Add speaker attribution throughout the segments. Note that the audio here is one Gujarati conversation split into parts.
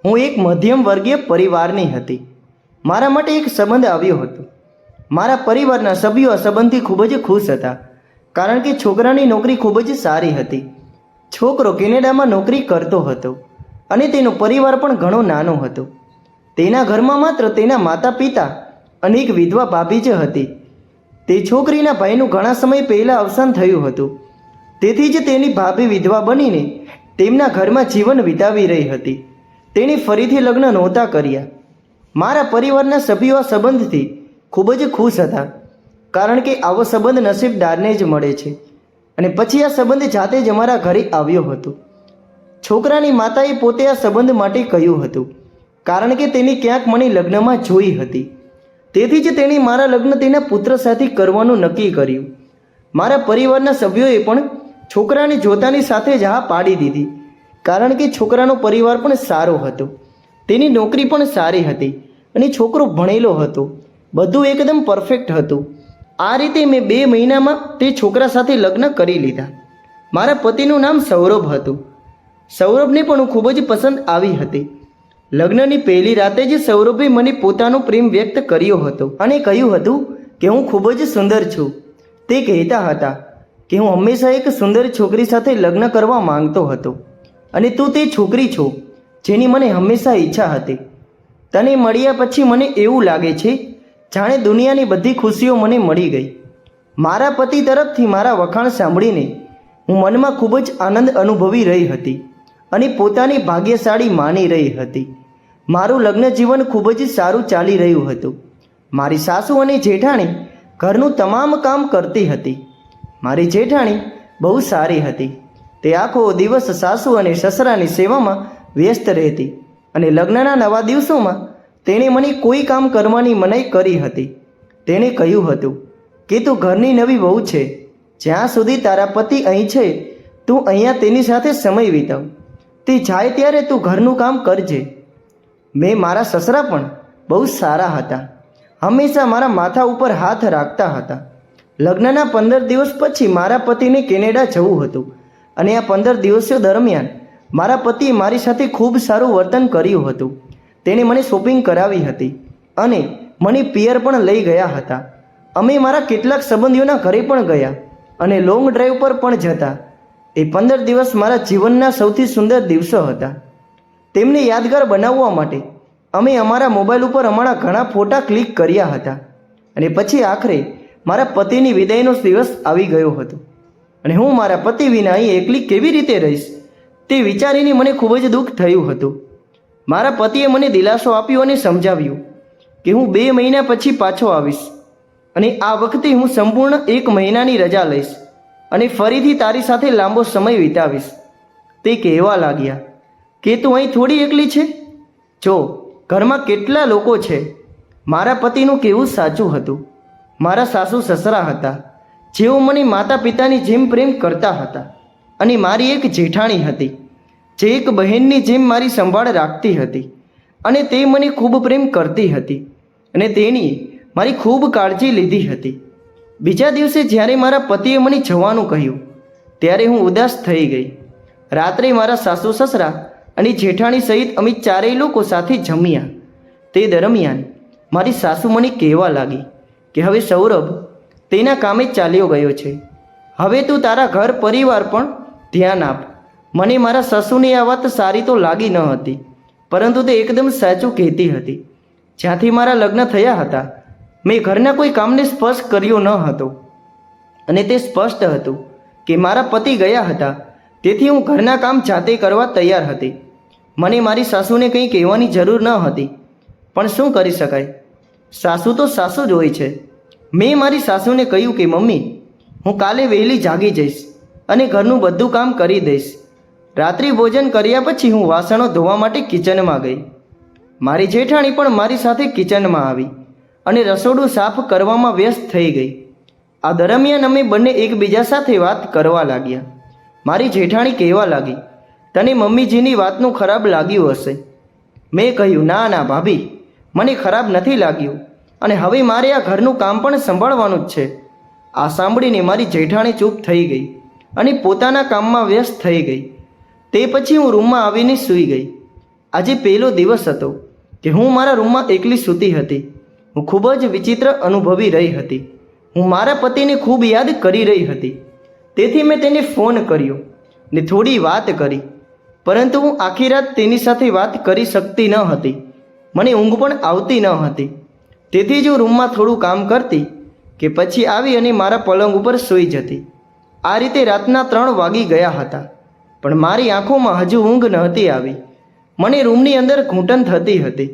Speaker 1: હું એક મધ્યમ વર્ગીય પરિવારની હતી. મારા માટે એક સંબંધ આવ્યો હતો. મારા પરિવારના સભ્યો આ સંબંધથી ખૂબ જ ખુશ હતા, કારણ કે છોકરાની નોકરી ખૂબ જ સારી હતી. છોકરો કેનેડામાં નોકરી કરતો હતો અને તેનો પરિવાર પણ ઘણો નાનો હતો. તેના ઘરમાં માત્ર તેના માતા પિતા અને એક વિધવા ભાભી જ હતી. તે છોકરીના ભાઈનું ઘણા સમય પહેલાં અવસાન થયું હતું. તેથી જ તેની ભાભી વિધવા બનીને તેમના ઘરમાં જીવન વિતાવી રહી હતી. તેણે ફરીથી લગ્ન નહોતા કર્યા. મારા પરિવારના સભ્યો આ સંબંધથી ખૂબ જ ખુશ હતા, કારણ કે આવો સંબંધ નસીબદારને જ મળે છે. અને પછી આ સંબંધ જાતે જ અમારા ઘરે આવ્યો હતો. છોકરાની માતાએ પોતે આ સંબંધ માટે કહ્યું હતું, કારણ કે તેની ક્યાંક મને લગ્નમાં જોઈ હતી. તેથી જ તેણે મારા લગ્ન તેના પુત્ર સાથે કરવાનું નક્કી કર્યું. મારા પરિવારના સભ્યોએ પણ છોકરાને જોતાની સાથે જ હા પાડી દીધી, કારણ કે છોકરાનો પરિવાર પણ સારો હતો. તેની નોકરી પણ સારી હતી અને છોકરો ભણેલો હતો. બધું એકદમ પરફેક્ટ હતું. આ રીતે મેં 2 મહિનામાં તે છોકરા સાથે લગ્ન કરી લીધા. મારા પતિનું નામ સૌરભ હતું. સૌરભને પણ હું ખૂબ જ પસંદ આવી હતી. લગ્નની પહેલી રાતે જ સૌરભે મને પોતાનો પ્રેમ વ્યક્ત કર્યો હતો અને કહ્યું હતું કે હું ખૂબ જ સુંદર છું. તે કહેતા હતા કે હું હંમેશા એક સુંદર છોકરી સાથે લગ્ન કરવા માંગતો હતો અને તું તે છોકરી છો જેની મને હંમેશા ઈચ્છા હતી. તને મળ્યા પછી મને એવું લાગે છે જાણે દુનિયાની બધી ખુશીઓ મને મળી ગઈ. મારા પતિ તરફથી મારા વખાણ સાંભળીને હું મનમાં ખૂબ જ આનંદ અનુભવી રહી હતી અને પોતાની ભાગ્યશાળી માની રહી હતી. મારું લગ્ન જીવન ખૂબ જ સારું ચાલી રહ્યું હતું. મારી સાસુ અને જેઠાણી ઘરનું તમામ કામ કરતી હતી. મારી જેઠાણી બહુ સારી હતી. તે આખો દિવસ સાસુ અને સસરાની સેવામાં વ્યસ્ત રહેતી અને લગ્નના નવા દિવસોમાં તેણે મને કોઈ કામ કરવાની મનાઈ કરી હતી. તેણે કહ્યું હતું કે તું ઘરની નવી વહુ છે. જ્યાં સુધી તારા પતિ અહીં છે તું અહીંયા તેની સાથે સમય વિતાવ. તે જાય ત્યારે તું ઘરનું કામ કરજે. મારા સસરા પણ બહુ સારા હતા. હંમેશા મારા માથા ઉપર હાથ રાખતા હતા. લગ્નના 15 દિવસ પછી મારા પતિને કેનેડા જવું હતું અને આ 15 દિવસો દરમિયાન મારા પતિએ મારી સાથે ખૂબ સારું વર્તન કર્યું હતું. તેણે મને શોપિંગ કરાવી હતી અને મને પિયર પણ લઈ ગયા હતા. અમે મારા કેટલાક સંબંધીઓના ઘરે પણ ગયા અને લોંગ ડ્રાઈવ પર પણ જતા. એ 15 દિવસ મારા જીવનના સૌથી સુંદર દિવસો હતા. તેમને યાદગાર બનાવવા માટે અમે અમારા મોબાઈલ ઉપર અમારા ઘણા ફોટા ક્લિક કર્યા હતા અને પછી આખરે મારા પતિની વિદાયનો દિવસ આવી ગયો હતો અને હું મારા પતિ વિના અહીં એકલી કેવી રીતે રહીશ તે વિચારીને મને ખૂબ જ દુઃખ થયું હતું. મારા પતિએ મને દિલાસો આપ્યો અને સમજાવ્યું કે હું 2 મહિના પછી પાછો આવીશ અને આ વખતે હું સંપૂર્ણ 1 મહિનાની રજા લઈશ અને ફરીથી તારી સાથે લાંબો સમય વિતાવીશ. તે કહેવા લાગ્યા કે તું અહીં થોડી એકલી છે. જો ઘરમાં કેટલા લોકો છે. મારા પતિનું કહેવું સાચું હતું. મારા સાસુ સસરા હતા જેઓ મને માતા પિતાની જેમ પ્રેમ કરતા હતા અને મારી એક જેઠાણી હતી જે એક બહેનની જેમ મારી સંભાળ રાખતી હતી અને તે મને ખૂબ પ્રેમ કરતી હતી અને તેણીએ મારી ખૂબ કાળજી લીધી હતી. બીજા દિવસે જ્યારે મારા પતિએ મને જવાનું કહ્યું ત્યારે હું ઉદાસ થઈ ગઈ. રાત્રે મારા સાસુ સસરા અને જેઠાણી સહિત અમે 4 લોકો સાથે જમ્યા. તે દરમિયાન મારી સાસુ મને કહેવા લાગી કે હવે સૌરભ તેના કામે ચાલ્યો ગયો છે. હવે તું તારા ઘર પરિવાર પણ ધ્યાન આપ. મને મારા સાસુની આ વાત સારી તો લાગી ન હતી, પરંતુ તે એકદમ સાચું કહેતી હતી. જ્યાંથી મારા લગ્ન થયા હતા મેં ઘરના કોઈ કામને સ્પર્શ કર્યો ન હતો અને તે સ્પષ્ટ હતું કે મારા પતિ ગયા હતા, તેથી હું ઘરના કામ જાતે કરવા તૈયાર હતી. મને મારી સાસુને કંઈ કહેવાની જરૂર ન હતી, પણ શું કરી શકાય? સાસુ તો સાસુ જ હોય છે. મેં મારી સાસુને કહ્યું કે મમ્મી, હું કાલે વહેલી જાગી જઈશ અને ઘરનું બધું કામ કરી દઈશ. રાત્રિ ભોજન કર્યા પછી હું વાસણો ધોવા માટે કિચનમાં ગઈ. મારી જેઠાણી પણ મારી સાથે કિચનમાં આવી અને રસોડું સાફ કરવામાં વ્યસ્ત થઈ ગઈ. આ દરમિયાન અમે બંને એકબીજા સાથે વાત કરવા લાગ્યા. મારી જેઠાણી કહેવા લાગી, તને મમ્મીજીની વાતનું ખરાબ લાગ્યું હશે. મેં કહ્યું, ના ના ભાભી, મને ખરાબ નથી લાગ્યું અને હવે મારે આ ઘરનું કામ પણ સંભાળવાનું જ છે. આ સાંભળીને મારી જેઠાણી ચૂપ થઈ ગઈ અને પોતાના કામમાં વ્યસ્ત થઈ ગઈ. તે પછી હું રૂમમાં આવીને સૂઈ ગઈ. આજે પહેલો દિવસ હતો કે હું મારા રૂમમાં એકલી સૂતી હતી. હું ખૂબ જ વિચિત્ર અનુભવી રહી હતી. હું મારા પતિને ખૂબ યાદ કરી રહી હતી. તેથી મેં તેને ફોન કર્યો ને થોડી વાત કરી, પરંતુ હું આખી રાત તેની સાથે વાત કરી શકતી ન હતી. મને ઊંઘ પણ આવતી ન હતી. તેથી જ હું રૂમમાં થોડું કામ કરતી કે પછી આવી અને મારા પલંગ ઉપર સૂઈ જતી. આ રીતે રાતના 3 વાગી ગયા હતા, પણ મારી આંખોમાં હજુ ઊંઘ નહોતી આવી. મને રૂમની અંદર ઘૂંટણ થતી હતી.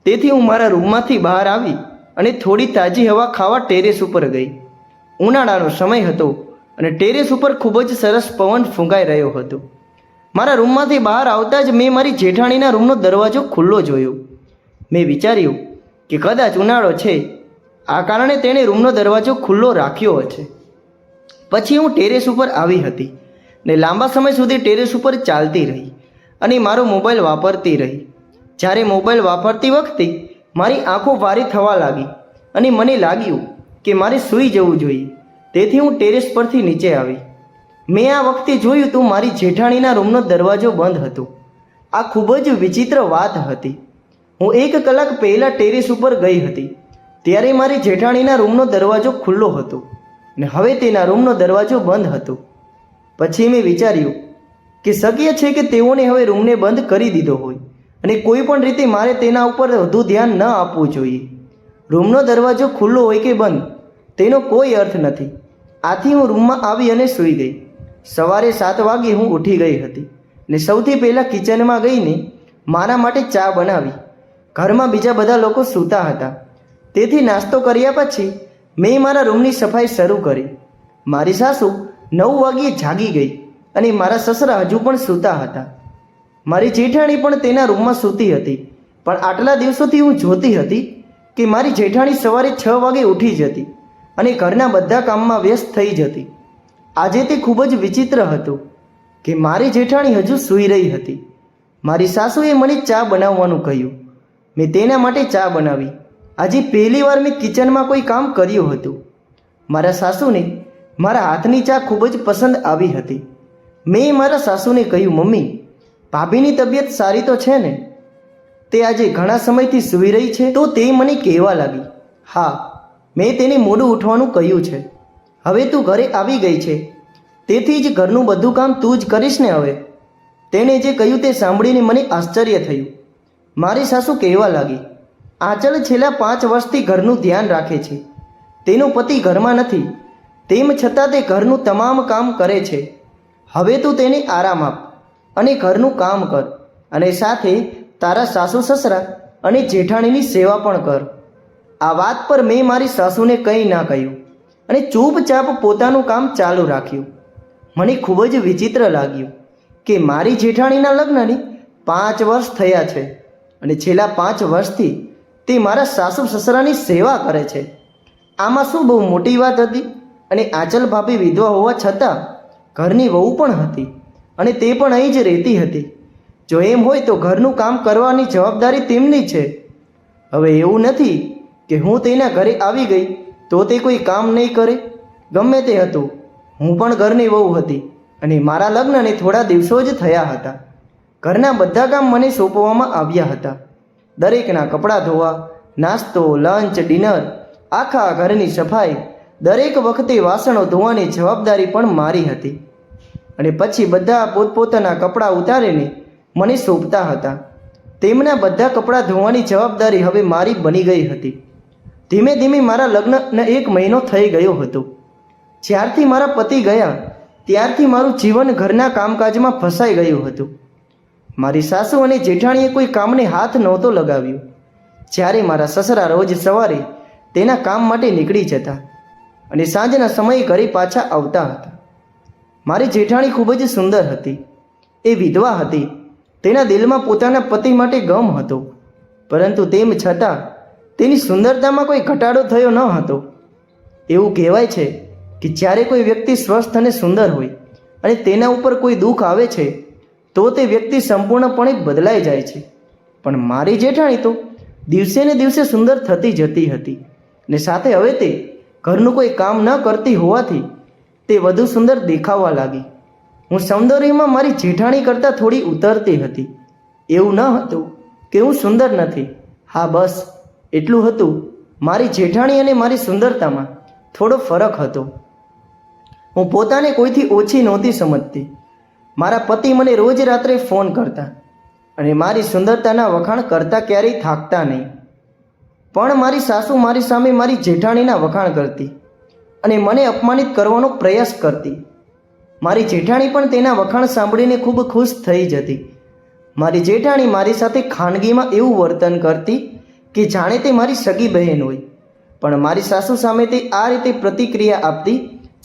Speaker 1: તેથી હું મારા રૂમમાંથી બહાર આવી અને થોડી તાજી હવા ખાવા ટેરેસ ઉપર ગઈ. ઉનાળાનો સમય હતો અને ટેરેસ ઉપર ખૂબ જ સરસ પવન ફૂંકાઈ રહ્યો હતો. મારા રૂમમાંથી બહાર આવતા જ મેં મારી જેઠાણીના રૂમનો દરવાજો ખુલ્લો જોયો. મેં વિચાર્યું કે કદાચ ઉનાળો છે, આ કારણે તેણે રૂમનો દરવાજો ખુલ્લો રાખ્યો હશે. પછી હું ટેરેસ ઉપર આવી હતી ને લાંબા સમય સુધી ટેરેસ ઉપર ચાલતી રહી અને મારો મોબાઈલ વાપરતી રહી. જ્યારે મોબાઈલ વાપરતી વખતે મારી આંખો ભારે થવા લાગી અને મને લાગ્યું કે મારે સૂઈ જવું જોઈએ. તેથી હું ટેરેસ પરથી નીચે આવી. મેં આ વખતે જોયું તો મારી જેઠાણીના રૂમનો દરવાજો બંધ હતો. આ ખૂબ જ વિચિત્ર વાત હતી. હું 1 કલાક પહેલાં ટેરેસ ઉપર ગઈ હતી ત્યારે મારી જેઠાણીના રૂમનો દરવાજો ખુલ્લો હતો ને હવે તેના રૂમનો દરવાજો બંધ હતો. પછી મેં વિચાર્યું કે શક્ય છે કે તેઓને હવે રૂમને બંધ કરી દીધો હોય અને કોઈ પણ રીતે મારે તેના ઉપર વધુ ધ્યાન ન આપવું જોઈએ. રૂમનો દરવાજો ખુલ્લો હોય કે બંધ તેનો કોઈ અર્થ નથી. આથી હું રૂમમાં આવી અને સૂઈ ગઈ. સવારે 7 વાગે હું ઉઠી ગઈ હતી ને સૌથી પહેલાં કિચનમાં ગઈને મારા માટે ચા બનાવી. ઘરમાં બીજા બધા લોકો સૂતા હતા, તેથી નાસ્તો કર્યા પછી મેં મારા રૂમની સફાઈ શરૂ કરી. મારી સાસુ 9 વાગ્યે જાગી ગઈ અને મારા સસરા હજુ પણ સૂતા હતા. મારી જેઠાણી પણ તેના રૂમમાં સૂતી હતી. પણ આટલા દિવસોથી હું જોતી હતી કે મારી જેઠાણી સવારે 6 વાગે ઉઠી જતી અને ઘરના બધા કામમાં વ્યસ્ત થઈ જતી. આજે તે ખૂબ જ વિચિત્ર હતું કે મારી જેઠાણી હજુ સૂઈ રહી હતી. મારી સાસુએ મને ચા બનાવવાનું કહ્યું. મેં તેના માટે ચા બનાવી. આજે પહેલીવાર મેં કિચનમાં કોઈ કામ કર્યું હતું. મારા સાસુને મારા હાથની ચા ખૂબ જ પસંદ આવી હતી. મેં મારા સાસુને કહ્યું, મમ્મી, ભાભીની તબિયત સારી તો છે ને? તે આજે ઘણા સમયથી સૂઈ રહી છે? તો તે મને કહેવા લાગી, હા, મેં તેને મોડું ઉઠવાનું કહ્યું છે. હવે તું ઘરે આવી ગઈ છે, તેથી જ ઘરનું બધું કામ તું જ કરીશ ને હવે? તેણે જે કહ્યું તે સાંભળીને મને આશ્ચર્ય થયું. મારી સાસુ કહેવા લાગી, આંચલ છેલ્લા 5 વર્ષથી ઘરનું ધ્યાન રાખે છે. તેનો પતિ ઘરમાં નથી, તેમ છતાં તે ઘરનું તમામ કામ કરે છે. હવે તું તેને આરામ આપ અને ઘરનું કામ કર અને સાથે તારા સાસુ સસરા અને જેઠાણીની સેવા પણ કર. આ વાત પર મેં મારી સાસુને કંઈ ના કહ્યું અને ચૂપચાપ પોતાનું કામ ચાલુ રાખ્યું. મને ખૂબ જ વિચિત્ર લાગ્યું કે મારી જેઠાણીના લગ્નને 5 વર્ષ થયા છે અને છેલ્લા 5 વર્ષથી તે મારા સાસુ સસરાની સેવા કરે છે. આમાં શું બહુ મોટી વાત હતી? અને આંચલ ભાભી વિધવા હોવા છતાં ઘરની વહુ પણ હતી અને તે પણ અહીં જ રહેતી હતી. જો એમ હોય તો ઘરનું કામ કરવાની જવાબદારી તેમની છે. હવે એવું નથી કે હું તેના ઘરે આવી ગઈ તો તે કોઈ કામ નહીં કરે. ગમે તે હતું, હું પણ ઘરની વહુ હતી અને મારા લગ્નને થોડા દિવસો જ થયા હતા. ઘરના બધા કામ મને સોંપવામાં આવ્યા હતા. દરેકના કપડાં ધોવા, નાસ્તો, લંચ, ડિનર, આખા ઘરની સફાઈ, દરેક વખતે વાસણો ધોવાની જવાબદારી પણ મારી હતી. અને પછી બધા પોતપોતાના કપડાં ઉતારીને મને સોંપતા હતા. તેમના બધા કપડાં ધોવાની જવાબદારી હવે મારી બની ગઈ હતી. ધીમે ધીમે મારા લગ્નને 1 મહિનો થઈ ગયો હતો. જ્યારથી મારા પતિ ગયા ત્યારથી મારું જીવન ઘરના કામકાજમાં ફસાઈ ગયું હતું. મારી સાસુ અને જેઠાણીએ કોઈ કામને હાથ નહોતો લગાવ્યો. જ્યારે મારા સસરા રોજ સવારે તેના કામ માટે નીકળી જતા અને સાંજના સમયે ઘરે પાછા આવતા હતા. મારી જેઠાણી ખૂબ જ સુંદર હતી. એ વિધવા હતી. તેના દિલમાં પોતાના પતિ માટે ગમ હતો, પરંતુ તેમ છતાં તેની સુંદરતામાં કોઈ ઘટાડો થયો ન હતો. એવું કહેવાય છે કે જ્યારે કોઈ વ્યક્તિ સ્વસ્થ અને સુંદર હોય અને તેના ઉપર કોઈ દુઃખ આવે છે તો તે વ્યક્તિ સંપૂર્ણપણે બદલાઈ જાય છે. પણ મારી જેઠાણી તો દિવસે ને દિવસે સુંદર થતી જતી હતી ને સાથે હવે તે ઘરનું કોઈ કામ ન કરતી હોવાથી તે વધુ સુંદર દેખાવા લાગી. હું સૌંદર્યમાં મારી જેઠાણી કરતાં થોડી ઉતરતી હતી. એવું ન હતું કે હું સુંદર નથી. હા, બસ એટલું હતું, મારી જેઠાણી અને મારી સુંદરતામાં થોડો ફરક હતો. હું પોતાને કોઈથી ઓછી નહોતી સમજતી. મારા પતિ મને રોજ રાત્રે ફોન કરતા અને મારી સુંદરતાના વખાણ કરતા ક્યારેય થાકતા નહીં. પણ મારી સાસુ મારી સામે મારી જેઠાણીના વખાણ કરતી અને મને અપમાનિત કરવાનો પ્રયાસ કરતી. મારી જેઠાણી પણ તેના વખાણ સાંભળીને ખૂબ ખુશ થઈ જતી. મારી જેઠાણી મારી સાથે ખાનગીમાં એવું વર્તન કરતી કે જાણે તે મારી સગી બહેન હોય, પણ મારી સાસુ સામે તે આ રીતે પ્રતિક્રિયા આપતી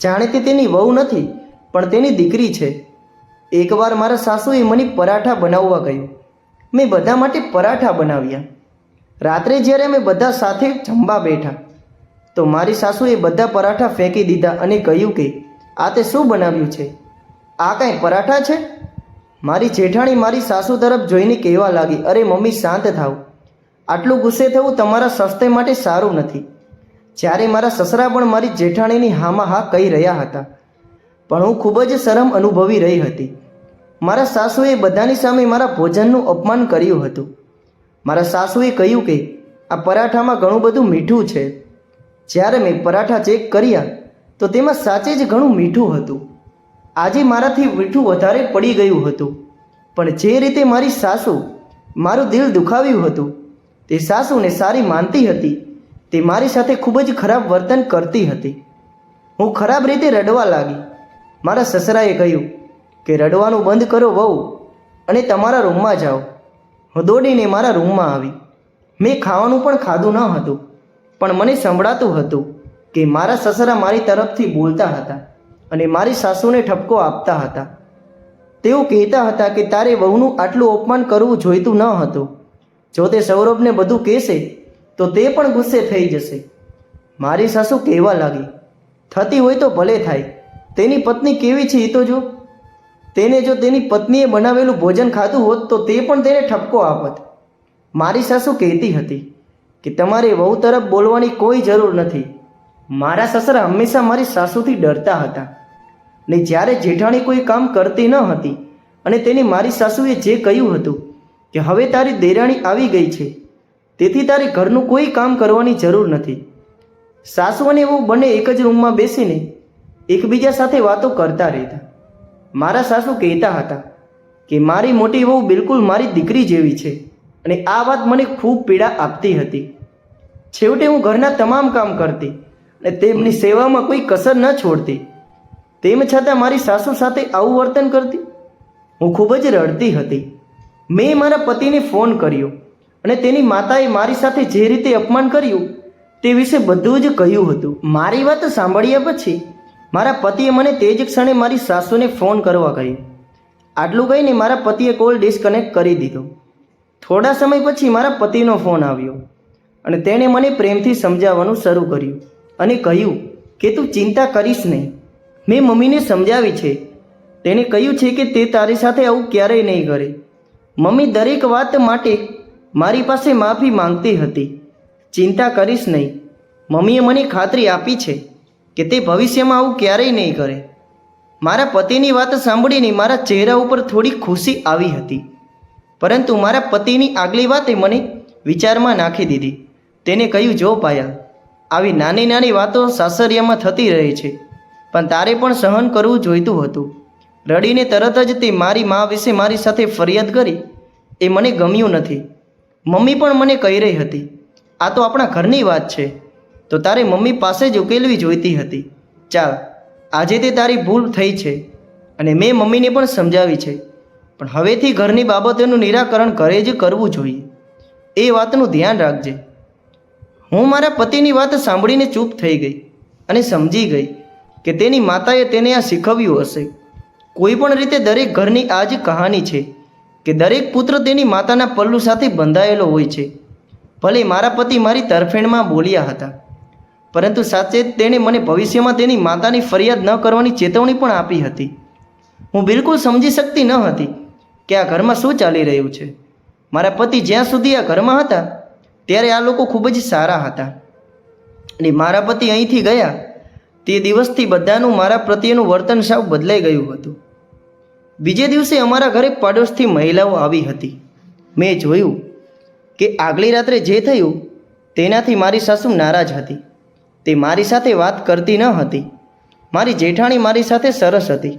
Speaker 1: જાણે તે તેની વહુ નથી પણ તેની દીકરી છે. એકવાર મારા સાસુએ મને પરાઠા બનાવવા કહ્યું. મેં બધા માટે પરાઠા બનાવ્યા. રાત્રે જ્યારે અમે બધા સાથે જમવા બેઠા તો મારી સાસુએ બધા પરાઠા ફેંકી દીધા અને કહ્યું કે આ તે શું બનાવ્યું છે? આ કાંઈ પરાઠા છે? મારી જેઠાણી મારી સાસુ તરફ જોઈને કહેવા લાગી, અરે મમ્મી શાંત થાવ, આટલું ગુસ્સે થવું તમારા સ્વાસ્થ્ય માટે સારું નથી. જ્યારે મારા સસરા પણ મારી જેઠાણીની હામાં હા કહી રહ્યા હતા, પણ હું ખૂબ જ શરમ અનુભવી રહી હતી. મારા સાસુએ બધાની સામે મારા ભોજનનું અપમાન કર્યું હતું. મારા સાસુએ કહ્યું કે આ પરાઠામાં ઘણું બધું મીઠું છે. જ્યારે મેં પરાઠા ચેક કર્યા તો તેમાં સાચે જ ઘણું મીઠું હતું. આજે મારાથી મીઠું વધારે પડી ગયું હતું, પણ જે રીતે મારી સાસુ મારું દિલ દુખાવ્યું હતું તે સાસુને સારી માનતી હતી તે મારી સાથે ખૂબ જ ખરાબ વર્તન કરતી હતી. હું ખરાબ રીતે રડવા લાગી. મારા સસરાએ કહ્યું કે રડવાનું બંધ કરો વહુ અને તમારા રૂમમાં જાઓ. હું દોડીને મારા રૂમમાં આવી. મેં ખાવાનું પણ ખાધું ન હતું, પણ મને સંભળાતું હતું કે મારા સસરા મારી તરફથી બોલતા હતા અને મારી સાસુને ઠપકો આપતા હતા. તેઓ કહેતા હતા કે તારે વહુનું આટલું અપમાન કરવું જોઈતું ન હતું. જો તે સૌરભને બધું કહેશે તો તે પણ ગુસ્સે થઈ જશે. મારી સાસુ કહેવા લાગી, થતી હોય તો ભલે થાય, તેની પત્ની કેવી છે એ તો જો. તેને જો તેની પત્નીએ બનાવેલું ભોજન ખાધું હોત તો તે પણ તેને ઠપકો આપત. મારી સાસુ કહેતી હતી કે તમારે વહુ તરફ બોલવાની કોઈ જરૂર નથી. મારા સસરા હંમેશા મારી સાસુથી ડરતા હતા ને જ્યારે જેઠાણી કોઈ કામ કરતી ન હતી અને તેની મારી સાસુએ જે કહ્યું હતું કે હવે તારી દેરાણી આવી ગઈ છે તેથી તારે ઘરનું કોઈ કામ કરવાની જરૂર નથી, સાસુ અને વહુ બંને એક જ રૂમમાં બેસીને એકબીજા સાથે વાતો કરતા રહેતા. મારા સાસુ કહેતા હતા કે મારી મોટી વહુ બિલકુલ મારી દીકરી જેવી છે અને આ વાત મને ખૂબ પીડા આપતી હતી. છેવટે હું ઘરના તમામ કામ કરતી અને તેમની સેવામાં કોઈ કસર ન છોડતી, તેમ છતાં મારી સાસુ સાથે આવું વર્તન કરતી. હું ખૂબ જ રડતી હતી. મેં મારા પતિને ફોન કર્યો અને તેની માતાએ મારી સાથે જે રીતે અપમાન કર્યું તે વિશે બધું જ કહ્યું હતું. મારી વાત સાંભળ્યા પછી મારા પતિએ મને તે જ ક્ષણે મારી સાસુને ફોન કરવા કહ્યું. આટલું કહીને મારા પતિએ કોલ ડિસ્કનેક્ટ કરી દીધો. થોડા સમય પછી મારા પતિનો ફોન આવ્યો અને તેણે મને પ્રેમથી સમજાવવાનું શરૂ કર્યું અને કહ્યું કે તું ચિંતા કરીશ નહીં. મેં મમ્મીને સમજાવી છે. તેણે કહ્યું છે કે તે તારી સાથે આવું ક્યારેય નહીં કરે. મમ્મી દરેક વાત માટે મારી પાસે માફી માંગતી હતી. ચિંતા કરીશ નહીં. મમ્મીએ મને ખાતરી આપી છે કે તે ભવિષ્યમાં આવું ક્યારેય નહીં કરે. મારા પતિની વાત સાંભળીને મારા ચહેરા ઉપર થોડી ખુશી આવી હતી, પરંતુ મારા પતિની આગલી વાતે મને વિચારમાં નાખી દીધી. તેને કહ્યું, જો પાયલ, આવી નાની નાની વાતો સાસરિયામાં થતી રહે છે, પણ તારે પણ સહન કરવું જોઈતું હતું. રડીને તરત જ તે મારી મા વિશે મારી સાથે ફરિયાદ કરી. એ મને ગમ્યું નથી. મમ્મી પણ મને કહી રહી હતી, આ તો આપણા ઘરની વાત છે, તો તારે મમ્મી પાસે જ ઉકેલવી જોઈતી હતી. ચાલ, આજે તે તારી ભૂલ થઈ છે અને મેં મમ્મીને પણ સમજાવી છે, પણ હવેથી ઘરની બાબતોનું નિરાકરણ ઘરે જ કરવું જોઈએ. એ વાતનું ધ્યાન રાખજે. હું મારા પતિની વાત સાંભળીને ચૂપ થઈ ગઈ અને સમજી ગઈ કે તેની માતાએ તેને આ શીખવ્યું હશે. કોઈ પણ રીતે દરેક ઘરની આ જ કહાની છે કે દરેક પુત્ર તેની માતાના પલ્લુ સાથે બંધાયેલો હોય છે. ભલે મારા પતિ મારી તરફેણમાં બોલ્યા હતા, પરંતુ સાચે તેણે મને ભવિષ્યમાં તેની માતાની ફરિયાદ ન કરવાની ચેતવણી પણ આપી હતી. હું બિલકુલ સમજી શકતી ન હતી કે આ ઘરમાં શું ચાલી રહ્યું છે. મારા પતિ જ્યાં સુધી આ ઘરમાં હતા ત્યારે આ લોકો ખૂબ જ સારા હતા, અને મારા પતિ અહીંથી ગયા તે દિવસથી બધાનું મારા પ્રત્યેનું વર્તન સાવ બદલાઈ ગયું હતું. બીજે દિવસે અમારા ઘરે પાડોશથી મહિલાઓ આવી હતી. મેં જોયું કે આગલી રાત્રે જે થયું તેનાથી મારી સાસુ નારાજ હતી. તે મારી સાથે વાત કરતી ન હતી. મારી જેઠાણી મારી સાથે સરસ હતી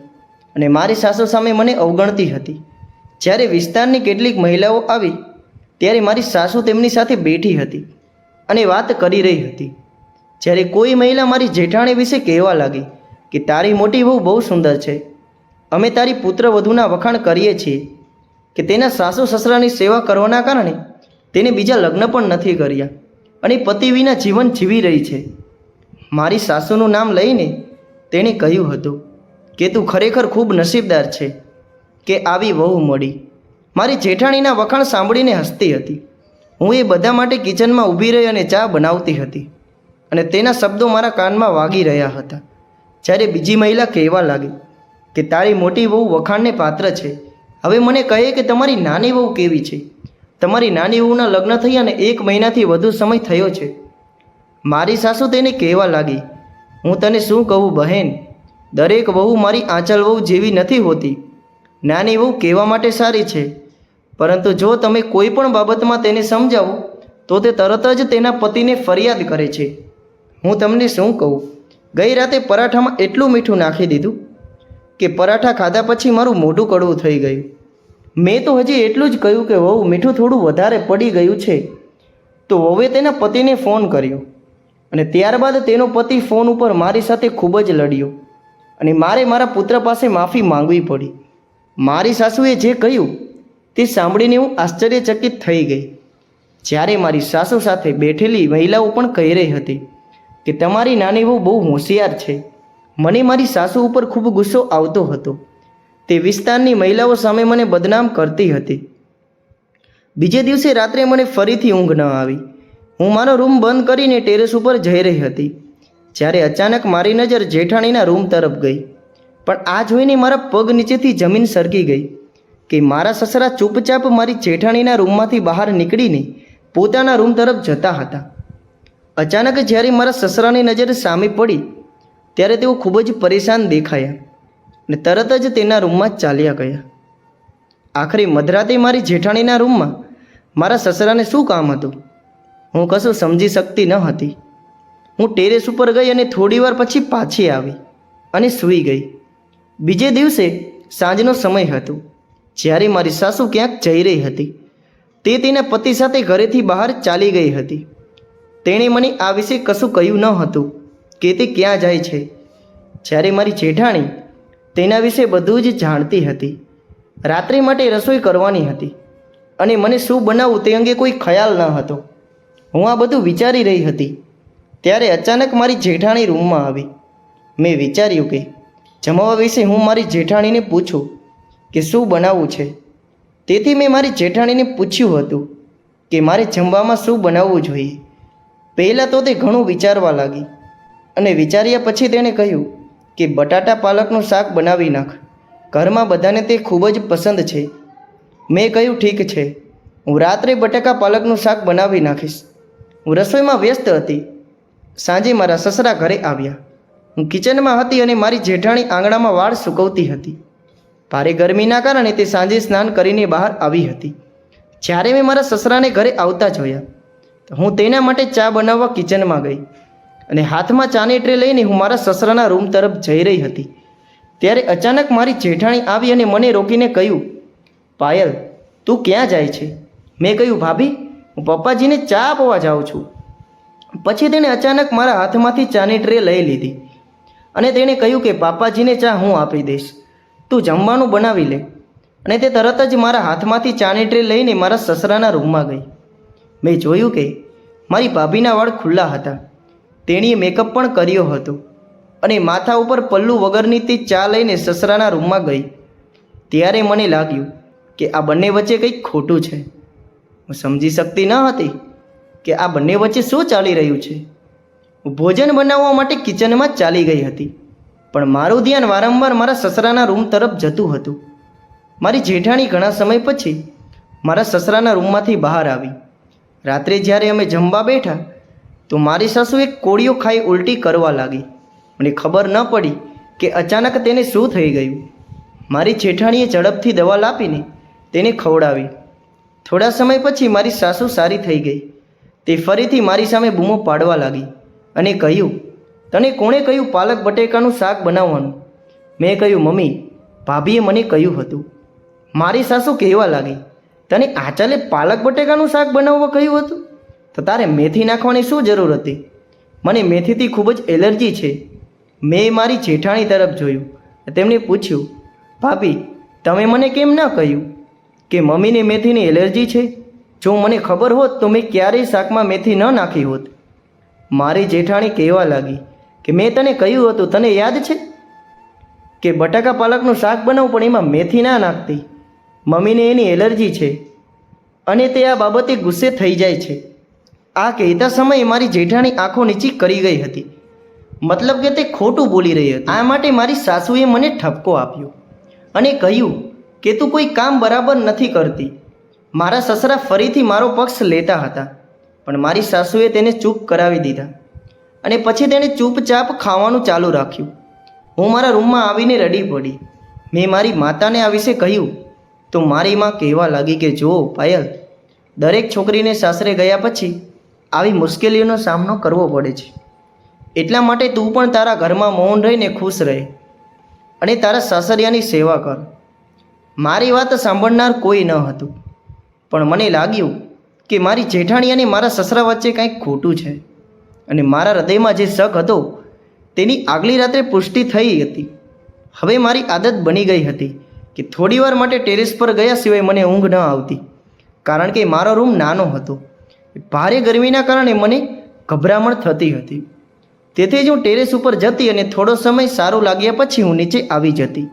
Speaker 1: અને મારી સાસુ સામે મને અવગણતી હતી. જ્યારે વિસ્તારની કેટલીક મહિલાઓ આવી ત્યારે મારી સાસુ તેમની સાથે બેઠી હતી અને વાત કરી રહી હતી. જ્યારે કોઈ મહિલા મારી જેઠાણી વિશે કહેવા લાગી કે તારી મોટી વહુ બહુ સુંદર છે, અમે તારી પુત્રવધૂના વખાણ કરીએ છીએ કે તેના સાસુ સસરાની સેવા કરવાના કારણે તેને બીજા લગ્ન પણ નથી કર્યા અને પતિ વિના જીવન જીવી રહી છે. મારી સાસુનું નામ લઈને તેણે કહ્યું હતું કે તું ખરેખર ખૂબ નસીબદાર છે કે આવી વહુ મળી. મારી જેઠાણીના વખાણ સાંભળીને હસતી હતી. હું એ બધા માટે કિચનમાં ઊભી રહી અને ચા બનાવતી હતી અને તેના શબ્દો મારા કાનમાં વાગી રહ્યા હતા. જ્યારે બીજી મહિલા કહેવા લાગી કે તારી મોટી વહુ વખાણને પાત્ર છે. હવે મને કહે કે તમારી નાની વહુ કેવી છે? તમારી નાની વહુના લગ્ન થયા અને 1 મહિનાથી વધુ સમય થયો છે. મારી સાસુ તેને કહેવા લાગી, હું તને શું કહું બહેન, દરેક વહુ મારી આંચલ વહુ જેવી નથી હોતી. નાની વહુ કહેવા માટે સારી છે, પરંતુ જો તમે કોઈ પણ બાબતમાં તેને સમજાવો તો તે તરત જ તેના પતિને ફરિયાદ કરે છે. હું તમને શું કહું, ગઈ રાતે પરાઠામાં એટલું મીઠું નાખી દીધું કે પરાઠા ખાધા પછી મારું મોઢું કડવું થઈ ગયું. મેં તો હજી એટલું જ કહ્યું કે વહુ મીઠું થોડું વધારે પડી ગયું છે. તો વહુએ તેના પતિને ફોન કર્યો અને ત્યારબાદ તેનો પતિ ફોન ઉપર મારી સાથે ખૂબ જ લડ્યો અને મારે મારા પુત્ર પાસે માફી માંગવી પડી. મારી સાસુએ જે કહ્યું તે સાંભળીને હું આશ્ચર્યચકિત થઈ ગઈ. જ્યારે મારી સાસુ સાથે બેઠેલી મહિલાઓ પણ કહી રહી હતી કે તમારી નાની વહુ બહુ હોશિયાર છે. મને મારી સાસુ ઉપર ખૂબ ગુસ્સો આવતો હતો. તે વિસ્તારની મહિલાઓ સામે મને બદનામ કરતી હતી. બીજે દિવસે રાત્રે મને ફરીથી ઊંઘ ન આવી. હું મારો રૂમ બંધ કરીને ટેરેસ ઉપર જઈ રહી હતી. જ્યારે અચાનક મારી નજર જેઠાણીના રૂમ તરફ ગઈ. પણ આ જોઈને મારા પગ નીચેથી જમીન સરકી ગઈ કે મારા સસરા ચૂપચાપ મારી જેઠાણીના રૂમમાંથી બહાર નીકળીને પોતાના રૂમ તરફ જતા હતા. અચાનક જ્યારે મારા સસરાની નજર સામે પડી ત્યારે તેઓ ખૂબ જ પરેશાન દેખાયા અને તરત જ તેના રૂમમાં ચાલ્યા ગયા. આખરે મધરાતે મારી જેઠાણીના રૂમમાં મારા સસરાને શું કામ હતું? હું કશું સમજી શકતી ન હતી. હું ટેરેસ ઉપર ગઈ અને થોડીવાર પછી પાછી આવી અને સૂઈ ગઈ. બીજે દિવસે સાંજનો સમય હતો. જ્યારે મારી સાસુ ક્યાંક જઈ રહી હતી. તે તેના પતિ સાથે ઘરેથી બહાર ચાલી ગઈ હતી. તેણે મને આ વિશે કશું કહ્યું ન હતું કે તે ક્યાં જાય છે. જ્યારે મારી જેઠાણી તેના વિશે બધું જ જાણતી હતી. રાત્રે માટે રસોઈ કરવાની હતી અને મને શું બનાવવું તે અંગે કોઈ ખ્યાલ ન હતો. હું આ બધું વિચારી રહી હતી ત્યારે અચાનક મારી જેઠાણી રૂમમાં આવી. મેં વિચાર્યું કે જમવા વિશે હું મારી જેઠાણીને પૂછું કે શું બનાવવું છે. તેથી મેં મારી જેઠાણીને પૂછ્યું હતું કે મારે જમવામાં શું બનાવવું જોઈએ. પહેલાં તો તે ઘણું વિચારવા લાગી અને વિચાર્યા પછી તેણે કહ્યું કે બટાટા પાલકનું શાક બનાવી નાખ, ઘરમાં બધાને તે ખૂબ જ પસંદ છે. મેં કહ્યું ઠીક છે, હું રાત્રે બટાકા પાલકનું શાક બનાવી નાખીશ. હું રસોઈમાં વ્યસ્ત હતી. સાંજે મારા સસરા ઘરે આવ્યા. હું કિચનમાં હતી અને મારી જેઠાણી આંગણામાં વાળ સૂકવતી હતી. ભારે ગરમીના કારણે તે સાંજે સ્નાન કરીને બહાર આવી હતી. જ્યારે મેં મારા સસરાને ઘરે આવતા જોયા તો હું તેના માટે ચા બનાવવા કિચનમાં ગઈ અને હાથમાં ચાની ટ્રે લઈને હું મારા સસરાના રૂમ તરફ જઈ રહી હતી. ત્યારે અચાનક મારી જેઠાણી આવી અને મને રોકીને કહ્યું, પાયલ તું ક્યાં જાય છે? મેં કહ્યું, ભાભી હું પપ્પાજીને ચા આપવા જાઉં છું. પછી તેણે અચાનક મારા હાથમાંથી ચાની ટ્રે લઈ લીધી અને તેણે કહ્યું કે પાપાજીને ચા હું આપી દઈશ, તું જમવાનું બનાવી લે. અને તે તરત જ મારા હાથમાંથી ચાની ટ્રે લઈને મારા સસરાના રૂમમાં ગઈ. મેં જોયું કે મારી ભાભીના વાળ ખુલ્લા હતા. તેણીએ મેકઅપ પણ કર્યો હતો અને માથા ઉપર પલ્લું વગરની તે ચા લઈને સસરાના રૂમમાં ગઈ. ત્યારે મને લાગ્યું કે આ બંને વચ્ચે કંઈક ખોટું છે. હું સમજી શકતી ન હતી કે આ બંને વચ્ચે શું ચાલી રહ્યું છે. હું ભોજન બનાવવા માટે કિચનમાં ચાલી ગઈ હતી, પણ મારું ધ્યાન વારંવાર મારા સસરાના રૂમ તરફ જતું હતું. મારી જેઠાણી ઘણા સમય પછી મારા સસરાના રૂમમાંથી બહાર આવી. રાત્રે જ્યારે અમે જમવા બેઠા તો મારી સાસુ એક કોળીઓ ખાઈ ઉલટી કરવા લાગી. મને ખબર ન પડી કે અચાનક તેને શું થઈ ગયું. મારી જેઠાણીએ ઝડપથી દવા લાપીને તેને ખવડાવી થોડા સમય પછી મારી સાસુ સારી થઈ ગઈ. તે ફરીથી મારી સામે બૂમો પાડવા લાગી અને કહ્યું, તને કોણે કહ્યું પાલક બટેકાનું શાક બનાવવાનું? મેં કહ્યું, મમ્મી, ભાભીએ મને કહ્યું હતું. મારી સાસુ કહેવા લાગી, તને આચાલે પાલક બટેકાનું શાક બનાવવા કહ્યું હતું? તો તારે મેથી નાખવાની શું જરૂર હતી? મને મેથીથી ખૂબ જ એલર્જી છે. મેં મારી જેઠાણી તરફ જોયું. તેમને પૂછ્યું, ભાભી, તમે મને કેમ ન કહ્યું કે મમ્મીને મેથીની એલર્જી છે? જો મને ખબર હોત તો મેં ક્યારેય શાકમાં મેથી ન નાખી હોત. મારી જેઠાણી કહેવા લાગી કે મેં તને કહ્યું હતું, તને યાદ છે કે બટાકા પાલકનું શાક બનાવું પણ એમાં મેથી ના નાખતી. મમ્મીને એની એલર્જી છે અને તે આ બાબતે ગુસ્સે થઈ જાય છે. આ કહેતા સમયે મારી જેઠાણી આંખો નીચી કરી ગઈ હતી. મતલબ કે તે ખોટું બોલી રહી હતી. આ માટે મારી સાસુએ મને ઠપકો આપ્યો અને કહ્યું કે તું કોઈ કામ બરાબર નથી કરતી. મારા સસરા ફરીથી મારો પક્ષ લેતા હતા પણ મારી સાસુએ તેને ચૂપ કરાવી દીધા અને પછી તેણે ચૂપચાપ ખાવાનું ચાલુ રાખ્યું. હું મારા રૂમમાં આવીને રડી પડી. મેં મારી માતાને આ વિશે કહ્યું તો મારી માં કહેવા લાગી કે જો પાયલ, દરેક છોકરીને સાસરે ગયા પછી આવી મુશ્કેલીઓનો સામનો કરવો પડે છે. એટલા માટે તું પણ તારા ઘરમાં મૌન રહીને ખુશ રહે અને તારા સાસરિયાની સેવા કર. મારી વાત સાંભળનાર કોઈ ન હતું પણ મને લાગ્યું કે મારી જેઠાણી અને મારા સસરા વચ્ચે કંઈક ખોટું છે અને મારા હૃદયમાં જે શક હતો તેની આગલી રાત્રે પુષ્ટિ થઈ હતી. હવે મારી આદત બની ગઈ હતી કે થોડીવાર માટે ટેરેસ પર ગયા સિવાય મને ઊંઘ ન આવતી, કારણ કે મારો રૂમ નાનો હતો. ભારે ગરમીના કારણે મને ગભરામણ થતી હતી. તેથી જ હું ટેરેસ ઉપર જતી અને થોડો સમય સારું લાગ્યા પછી હું નીચે આવી જતી.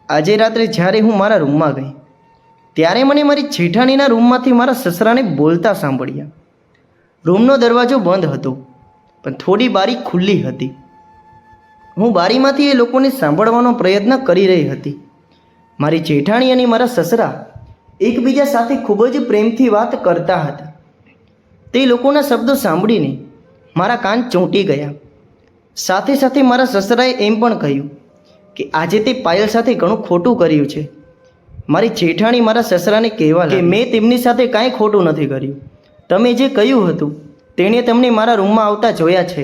Speaker 1: આજે રાત્રે જ્યારે હું મારા રૂમમાં ગઈ ત્યારે મને મારી જેઠાણીના રૂમમાંથી મારા સસરાને બોલતા સાંભળ્યા. રૂમનો દરવાજો બંધ હતો પણ થોડી બારી ખુલ્લી હતી. હું બારીમાંથી એ લોકોને સાંભળવાનો પ્રયત્ન કરી રહી હતી. મારી જેઠાણી અને મારા સસરા એકબીજા સાથે ખૂબ જ પ્રેમથી વાત કરતા હતા. તે લોકોના શબ્દો સાંભળીને મારા કાન ચોંટી ગયા. સાથે સાથે મારા સસરાએ એમ પણ કહ્યું કે આજે તે પાયલ સાથે ઘણું ખોટું કર્યું છે. મારી જેઠાણી મારા સસરાને કહેવા કે મેં તેમની સાથે કાંઈ ખોટું નથી કર્યું. તમે જે કહ્યું હતું તેણે તમને મારા રૂમમાં આવતા જોયા છે.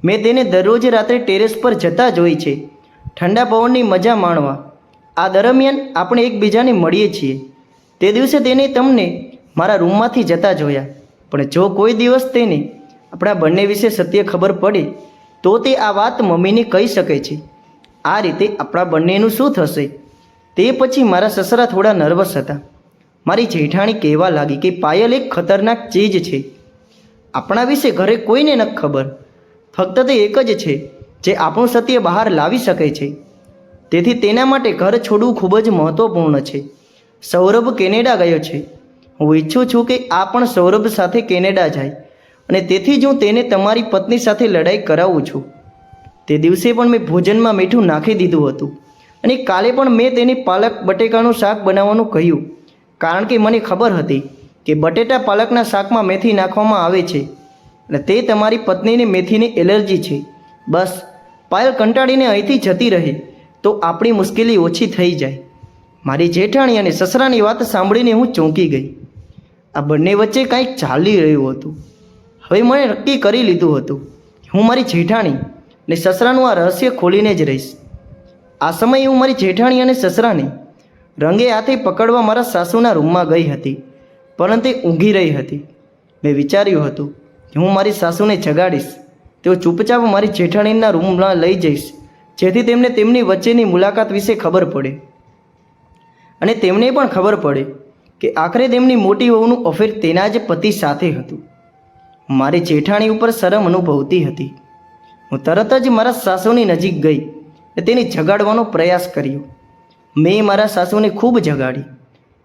Speaker 1: મેં તેને દરરોજ રાત્રે ટેરેસ પર જતા જોઈ છે, ઠંડા પવનની મજા માણવા. આ દરમિયાન આપણે એકબીજાને મળીએ છીએ. તે દિવસે તેને તમને મારા રૂમમાંથી જતા જોયા, પણ જો કોઈ દિવસ તેને આપણા બંને વિશે સત્ય ખબર પડે તો તે આ વાત મમ્મીને કહી શકે છે. આ રીતે આપણા બંનેનું શું થશે? તે પછી મારા સસરા થોડા નર્વસ હતા. મારી જેઠાણી કહેવા લાગી કે પાયલ એક ખતરનાક ચીજ છે. આપણા વિશે ઘરે કોઈને નથી ખબર, ફક્ત તે એક જ છે જે આપણું સત્ય બહાર લાવી શકે છે. તેથી તેના માટે ઘર છોડવું ખૂબ જ મહત્ત્વપૂર્ણ છે. સૌરભ કેનેડા ગયો છે. હું ઈચ્છું છું કે આ પણ સૌરભ સાથે કેનેડા જાય અને તેથી જ હું તેને તમારી પત્ની સાથે લડાઈ કરાવું છું. તે દિવસે પણ મેં ભોજનમાં મીઠું નાખી દીધું હતું અને કાલે પણ મેં તેને પાલક બટેકાનું શાક બનાવવાનું કહ્યું, કારણ કે મને ખબર હતી કે બટેટા પાલકના શાકમાં મેથી નાખવામાં આવે છે અને તે તમારી પત્નીને મેથીની એલર્જી છે. બસ પાયલ કંટાળીને અહીંથી જતી રહે તો આપણી મુશ્કેલી ઓછી થઈ જાય. મારી જેઠાણી અને સસરાની વાત સાંભળીને હું ચોંકી ગઈ. આ બંને વચ્ચે કંઈક ચાલી રહ્યું હતું. હવે મને નક્કી કરી લીધું હતું કે હું મારી જેઠાણી અને સસરાનું આ રહસ્ય ખોલીને જ રહીશ. આ સમયે હું મારી જેઠાણી અને સસરાને રંગે હાથે પકડવા મારા સાસુના રૂમમાં ગઈ હતી, પરંતુ તે ઊંઘી રહી હતી. મેં વિચાર્યું હતું કે હું મારી સાસુને જગાડીશ, તેઓ ચૂપચાપ મારી જેઠાણીના રૂમમાં લઈ જઈશ, જેથી તેમને તેમની વચ્ચેની મુલાકાત વિશે ખબર પડે અને તેમને પણ ખબર પડે કે આખરે તેમની મોટી વહુનું અફેર તેના જ પતિ સાથે હતું. મારી જેઠાણી ઉપર શરમ અનુભવતી હતી. હું તરત જ મારા સાસુની નજીક ગઈ અને તેને જગાડવાનો પ્રયાસ કર્યો. મેં મારા સાસુને ખૂબ જગાડી,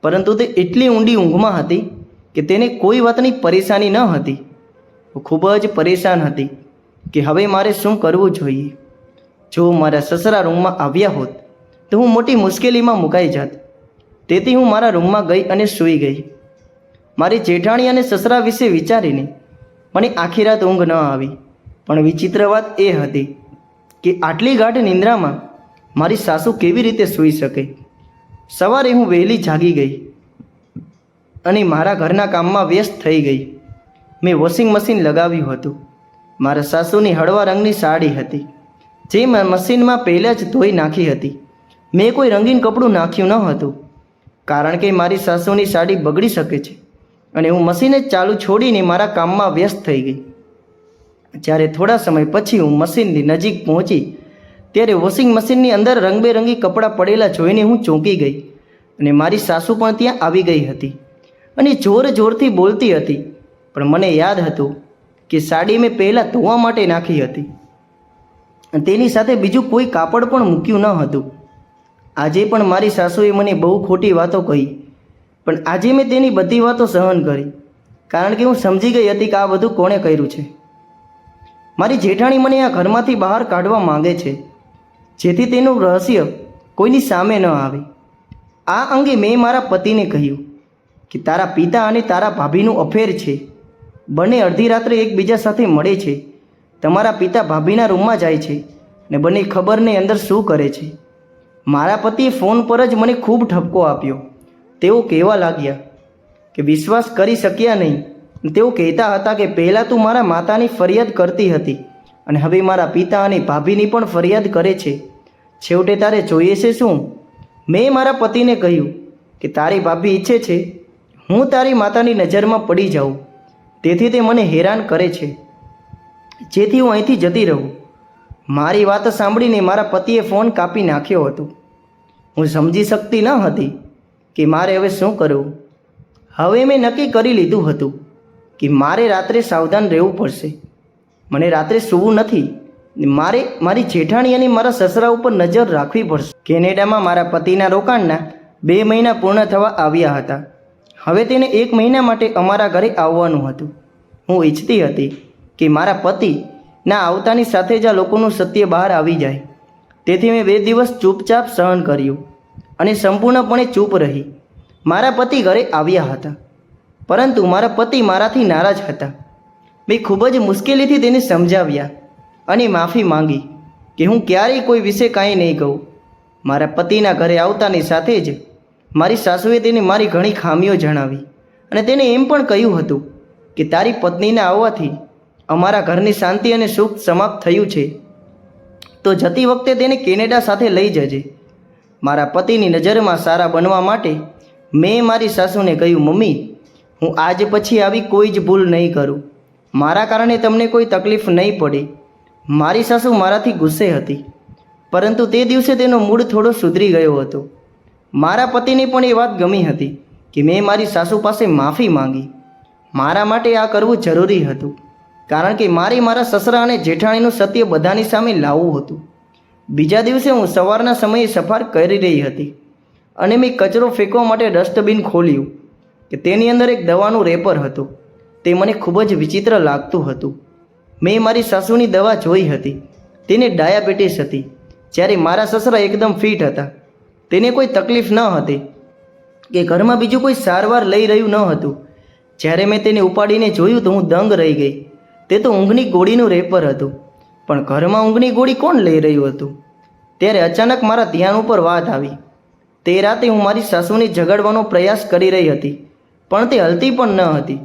Speaker 1: પરંતુ તે એટલી ઊંડી ઊંઘમાં હતી કે તેને કોઈ વાતની પરેશાની ન હતી. હું ખૂબ જ પરેશાન હતી કે હવે મારે શું કરવું જોઈએ. જો મારા સસરા રૂમમાં આવ્યા હોત તો હું મોટી મુશ્કેલીમાં મુકાઈ જાત. તેથી હું મારા રૂમમાં ગઈ અને સૂઈ ગઈ. મારી જેઠાણી અને સસરા વિશે વિચારીને મને આખી રાત ઊંઘ ન આવી. પણ વિચિત્ર વાત એ હતી કે આટલી ગાઢ નિંદ્રામાં મારી સાસુ કેવી રીતે સૂઈ શકે. સવારે હું વહેલી જાગી ગઈ અને મારા ઘરના કામમાં વ્યસ્ત થઈ ગઈ. મેં વોશિંગ મશીન લગાવ્યું હતું. મારા સાસુની હળવા રંગની સાડી હતી, જે મેં મશીનમાં પહેલાં જ ધોઈ નાખી હતી. મેં કોઈ રંગીન કપડું નાખ્યું ન હતું, કારણ કે મારી સાસુની સાડી બગડી શકે છે, અને હું મશીન જ ચાલુ છોડીને મારા કામમાં વ્યસ્ત થઈ ગઈ. જ્યારે થોડા સમય પછી હું મશીનની નજીક પહોંચી, ત્યારે વોશિંગ મશીનની અંદર રંગબેરંગી કપડાં પડેલા જોઈને હું ચોંકી ગઈ, અને મારી સાસુ પણ ત્યાં આવી ગઈ હતી અને જોર જોરથી બોલતી હતી. પણ મને યાદ હતું કે સાડી મેં પહેલાં ધોવા માટે નાખી હતી, અને તેની સાથે બીજું કોઈ કાપડ પણ મૂક્યું ન હતું. આજે પણ મારી સાસુએ મને બહુ ખોટી વાતો કહી, પણ આજે મેં તેની બધી વાતો સહન કરી, કારણ કે હું સમજી ગઈ હતી કે આ બધું કોણે કર્યું છે. મારી જેઠાણી મને આ ઘરમાંથી બહાર કાઢવા માંગે છે, જેથી તેનું રહસ્ય કોઈની સામે ન આવે. આ અંગે મેં મારા પતિને કહ્યું કે તારા પિતા અને તારા ભાભીનું અફેર છે. બંને અડધી રાત્રે એકબીજા સાથે મળે છે. તમારા પિતા ભાભીના રૂમમાં જાય છે ને બંને ખબર નહીં અંદર શું કરે છે. મારા પતિએ ફોન પર જ મને ખૂબ ઠપકો આપ્યો. તેઓ કહેવા લાગ્યા કે વિશ્વાસ કરી શક્યા નહીં. તેઓ કહેતા હતા કે પહેલાં તું મારા માતાની ફરિયાદ કરતી હતી, અને હવે મારા પિતા અને ભાભીની પણ ફરિયાદ કરે છે. છેવટે તારે જોઈએ છે શું? મેં મારા પતિને કહ્યું કે તારી ભાભી ઈચ્છે છે હું તારી માતાની નજરમાં પડી જાઉં, તેથી તે મને હેરાન કરે છે, જેથી હું અહીંથી જતી રહું. મારી વાત સાંભળીને મારા પતિએ ફોન કાપી નાખ્યો હતો. હું સમજી શકતી ન હતી કે મારે હવે શું કરવું. હવે મેં નક્કી કરી લીધું હતું કે મારે રાત્રે સાવધાન રહેવું પડશે. મને રાત્રે સૂવું નથી. મારે મારી જેઠાણી અને મારા સસરા ઉપર નજર રાખવી પડશે. કેનેડામાં મારા પતિના રોકાણના 2 મહિના પૂર્ણ થવા આવ્યા હતા. હવે તેને 1 મહિના માટે અમારા ઘરે આવવાનું હતું. હું ઈચ્છતી હતી કે મારા પતિના આવતાની સાથે જ આ લોકોનું સત્ય બહાર આવી જાય. તેથી મેં 2 દિવસ ચૂપચાપ સહન કર્યું અને સંપૂર્ણપણે ચૂપ રહી. મારા પતિ ઘરે આવ્યા હતા, પરંતુ મારા પતિ મારાથી નારાજ હતા. મેં ખૂબ જ મુશ્કેલીથી તેને સમજાવ્યા અને માફી માંગી કે હું ક્યારેય કોઈ વિશે કાંઈ નહીં કહું. મારા પતિના ઘરે આવતાની સાથે જ મારી સાસુએ તેને મારી ઘણી ખામીઓ જણાવી, અને તેને એમ પણ કહ્યું હતું કે તારી પત્નીના આવવાથી અમારા ઘરની શાંતિ અને સુખ સમાપ્ત થયું છે, તો જતી વખતે તેને કેનેડા સાથે લઈ જજે. મારા પતિની નજરમાં સારા બનવા માટે મેં મારી સાસુને કહ્યું, મમ્મી, હું આજ પછી આવી કોઈ જ ભૂલ નહીં કરું. મારા કારણે તમને કોઈ તકલીફ નહીં પડે. મારી સાસુ મારાથી ગુસ્સે હતી, પરંતુ તે દિવસે તેનો મૂડ થોડો સુધરી ગયો હતો. મારા પતિને પણ એ વાત ગમી હતી કે મેં મારી સાસુ પાસે માફી માંગી. મારા માટે આ કરવું જરૂરી હતું, કારણ કે મારા સસરા અને જેઠાણીનું સત્ય બધાની સામે લાવવું હતું. બીજા દિવસે હું સવારના સમયે સફાર કરી રહી હતી, અને મેં કચરો ફેંકવા માટે ડસ્ટબિન ખોલ્યું કે તેની અંદર એક દવાનું રેપર હતું. તે મને ખૂબ જ વિચિત્ર લાગતું હતું. મેં મારી સાસુની દવા જોઈ હતી. તેને ડાયાબિટીસ હતી, જ્યારે મારા સસરા એકદમ ફિટ હતા. તેને કોઈ તકલીફ ન હતી કે ઘરમાં બીજું કોઈ સારવાર લઈ રહ્યું ન હતું. જ્યારે મેં તેને ઉપાડીને જોયું તો હું દંગ રહી ગઈ. તે તો ઊંઘની ગોળીનું રેપર હતું, પણ ઘરમાં ઊંઘની ગોળી કોણ લઈ રહ્યું હતું? ત્યારે અચાનક મારા ધ્યાન ઉપર વાત આવી. તે રાતે હું મારી સાસુને જગાડવાનો પ્રયાસ કરી રહી હતી, પણ તે હલતી પણ ન હતી.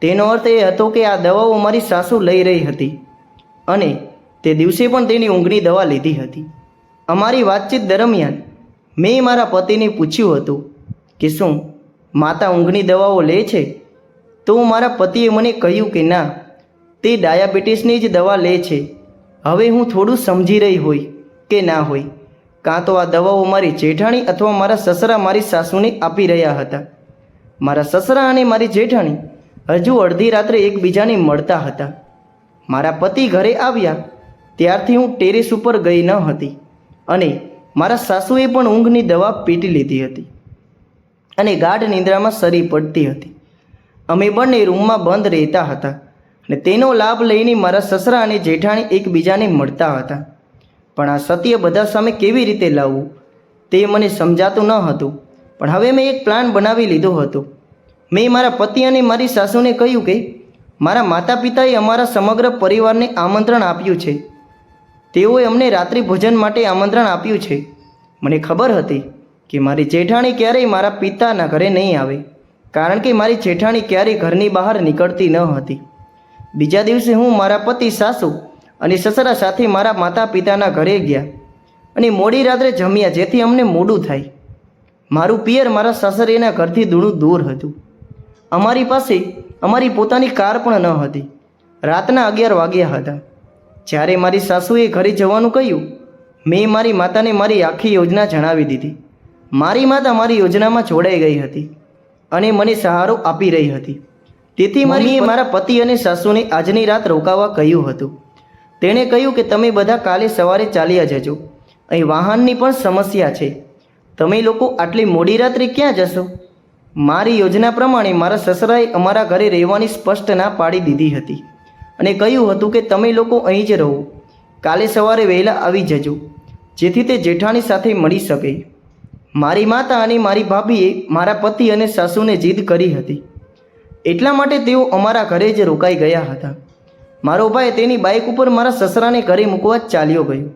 Speaker 1: તેનો અર્થ એ હતો કે આ દવાઓ મારી સાસુ લઈ રહી હતી, અને તે દિવસે પણ તેની ઊંઘની દવા લીધી હતી. અમારી વાતચીત દરમિયાન મેં મારા પતિને પૂછ્યું હતું કે શું માતા ઊંઘની દવાઓ લે છે? તો મારા પતિએ મને કહ્યું કે ના, તે ડાયાબિટીસની જ દવા લે છે. હવે હું થોડું સમજી રહી હોય કે ના હોય, કાં તો આ દવાઓ મારી જેઠાણી અથવા મારા સસરા મારી સાસુને આપી રહ્યા હતા. મારા સસરા અને મારી જેઠાણી હજુ અડધી રાત્રે એકબીજાને મળતા હતા. મારા પતિ ઘરે આવ્યા ત્યારથી હું ટેરેસ ઉપર ગઈ ન હતી, અને મારા સાસુએ પણ ઊંઘની દવા પીટી લીધી હતી અને ગાઢ નિંદ્રામાં સરી પડતી હતી. અમે બંને રૂમમાં બંધ રહેતા હતા, અને તેનો લાભ લઈને મારા સસરા અને જેઠાણી એકબીજાને મળતા હતા. પણ આ સત્ય બધા સામે કેવી રીતે લાવવું તે મને સમજાતું ન હતું. પણ હવે મેં એક પ્લાન બનાવી લીધો હતો. મેં મારા પતિ અને મારી સાસુને કહ્યું કે મારા માતા પિતાએ અમારા સમગ્ર પરિવારને આમંત્રણ આપ્યું છે. તેઓએ અમને રાત્રિ ભોજન માટે આમંત્રણ આપ્યું છે. મને ખબર હતી કે મારી જેઠાણી ક્યારેય મારા પિતાના ઘરે નહીં આવે, કારણ કે મારી જેઠાણી ક્યારેય ઘરની બહાર નીકળતી ન હતી. બીજા દિવસે હું મારા પતિ, સાસુ અને સસરા સાથે મારા માતા પિતાના ઘરે ગયા અને મોડી રાત્રે જમ્યા, જેથી અમને મોડું થાય. મારું પિયર મારા સાસરિયાના ઘરથી ઘણું દૂર હતું. અમારી પાસે અમારી પોતાની કાર પણ ન હતી. રાતના 11 વાગ્યા હતા. જ્યારે મારી સાસુએ ઘરે જવાનું કહ્યું, મેં મારી માતાને મારી આખી યોજના જણાવી દીધી. મારી માતા મારી યોજનામાં જોડાઈ ગઈ હતી અને મને સહારો આપી રહી હતી. તેથી મમ્મીએ મારા પતિ અને સાસુને આજની રાત રોકાવા કહ્યું હતું. તેણે કહ્યું કે તમે બધા કાલે સવારે ચાલ્યા જજો, અહીં વાહનની પણ સમસ્યા છે. તમે લોકો આટલી મોડી રાત્રે ક્યાં જશો? મારી યોજના પ્રમાણે મારા સસરાએ અમારા ઘરે રહેવાની સ્પષ્ટ ના પાડી દીધી હતી અને કહ્યું હતું કે તમે લોકો અહીં જ રહો, કાલે સવારે વહેલા આવી જજો, જેથી તે જેઠાણી સાથે મળી શકે. મારી માતા અને મારી ભાભીએ મારા પતિ અને સાસુને જીદ કરી હતી, એટલા માટે તેઓ અમારા ઘરે જ રોકાઈ ગયા હતા. મારો ભાઈ તેની બાઇક ઉપર મારા સસરાને ઘરે મૂકવા ચાલ્યો ગયો.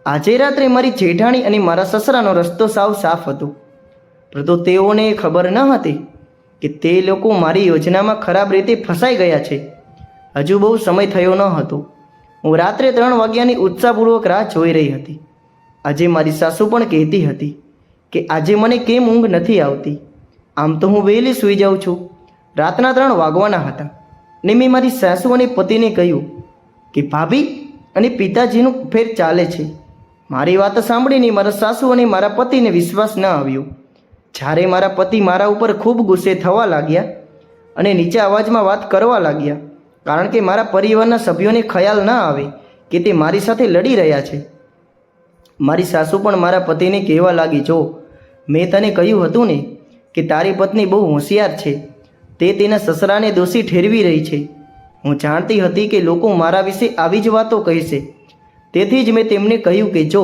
Speaker 1: આજે રાત્રે મારી જેઠાણી અને મારા સસરાનો રસ્તો સાવ સાફ હતો, પરંતુ તેઓને ખબર ન હતી કે તે લોકો મારી યોજનામાં ખરાબ રીતે ફસાઈ ગયા છે. હજુ બહુ સમય થયો ન હતો. હું રાત્રે 3 વાગ્યાની ઉત્સાહપૂર્વક રાહ જોઈ રહી હતી. આજે મારી સાસુ પણ કહેતી હતી કે આજે મને કેમ ઊંઘ નથી આવતી. આમ તો હું વહેલી સૂઈ જાઉં છું. રાતના 3 વાગવાના હતા ને મેં મારી સાસુ અને પતિને કહ્યું કે ભાભી અને પિતાજીનું ફેર ચાલે છે. મારી વાત સાંભળીને મારા સાસુ અને મારા પતિને વિશ્વાસ ન આવ્યો. જ્યારે મારા પતિ મારા ઉપર ખૂબ ગુસ્સે થવા લાગ્યા અને નીચે અવાજમાં વાત કરવા લાગ્યા, કારણ કે મારા પરિવારના સભ્યોને ખ્યાલ ન આવે કે તે મારી સાથે લડી રહ્યા છે. મારી સાસુ પણ મારા પતિને કહેવા લાગી, જો મેં તને કહ્યું હતું ને કે તારી પત્ની બહુ હોશિયાર છે, તે તેના સસરાને દોષી ઠેરવી રહી છે. હું જાણતી હતી કે લોકો મારા વિશે આવી જ વાતો કહેશે, તેથી જ મેં તેમને કહ્યું કે જો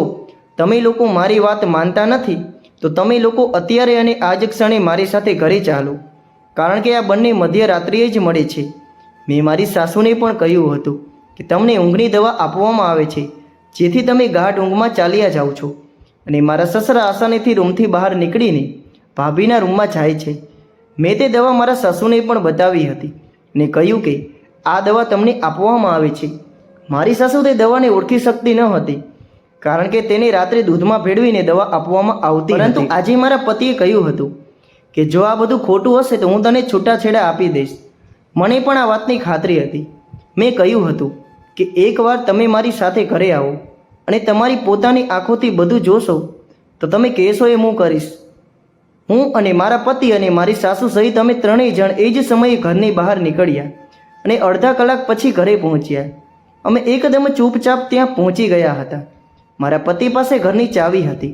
Speaker 1: તમે લોકો મારી વાત માનતા નથી તો તમે લોકો અત્યારે અને આ જ ક્ષણે મારી સાથે ઘરે ચાલો, કારણ કે આ બંને મધ્યરાત્રિએ જ મળે છે. મેં મારી સાસુને પણ કહ્યું હતું કે તમને ઊંઘની દવા આપવામાં આવે છે, જેથી તમે ગાઢ ઊંઘમાં ચાલ્યા જાઓ છો. અને મારા સસરા આસાનીથી રૂમથી બહાર નીકળીને ભાભીના રૂમમાં જાય છે. મેં તે દવા મારા સાસુને પણ બતાવી હતી ને કહ્યું કે આ દવા તમને આપવામાં આવે છે. મારી સાસુ તે દવાને ઓળખી શકતી ન હતી, કારણ કે તેને રાત્રે દૂધમાં ભેળવીને દવા આપવામાં આવતી. પરંતુ આજે મારા પતિએ કહ્યું હતું કે જો આ બધું ખોટું હશે તો હું તને છૂટાછેડા આપી દઈશ. મને પણ આ વાતની ખાતરી હતી. મેં કહ્યું હતું કે એકવાર તમે મારી સાથે ઘરે આવો અને તમારી પોતાની આંખોથી બધું જોશો તો તમે કહેશો એ હું કરીશ. હું અને મારા પતિ અને મારી સાસુ સહિત અમે 3 જણ એ જ સમયે ઘરની બહાર નીકળ્યા અને અડધા કલાક પછી ઘરે પહોંચ્યા. અમે એકદમ ચૂપચાપ ત્યાં પહોંચી ગયા હતા. મારા પતિ પાસે ઘરની ચાવી હતી.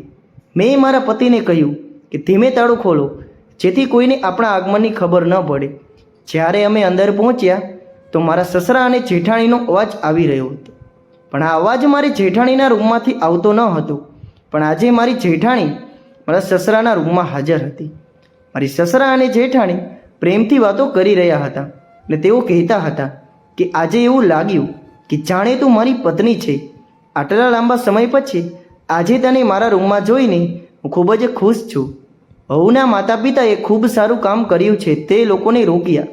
Speaker 1: મેં મારા પતિને કહ્યું કે ધીમે તાળું ખોલો, જેથી કોઈને આપણા આગમનની ખબર ન પડે. જ્યારે અમે અંદર પહોંચ્યા તો મારા સસરા અને જેઠાણીનો અવાજ આવી રહ્યો હતો, પણ આ અવાજ મારી જેઠાણીના રૂમમાંથી આવતો ન હતો. પણ આજે મારી જેઠાણી મારા સસરાના રૂમમાં હાજર હતી. મારી સસરા અને જેઠાણી પ્રેમથી વાતો કરી રહ્યા હતા અને તેઓ કહેતા હતા કે આજે એવું લાગ્યું કે જાણે તું મારી પત્ની છે. આટલા લાંબા સમય પછી આજે તને મારા રૂમમાં જોઈને હું ખૂબ જ ખુશ છું. વહુના માતા પિતાએ ખૂબ સારું કામ કર્યું છે, તે લોકોને રોક્યા.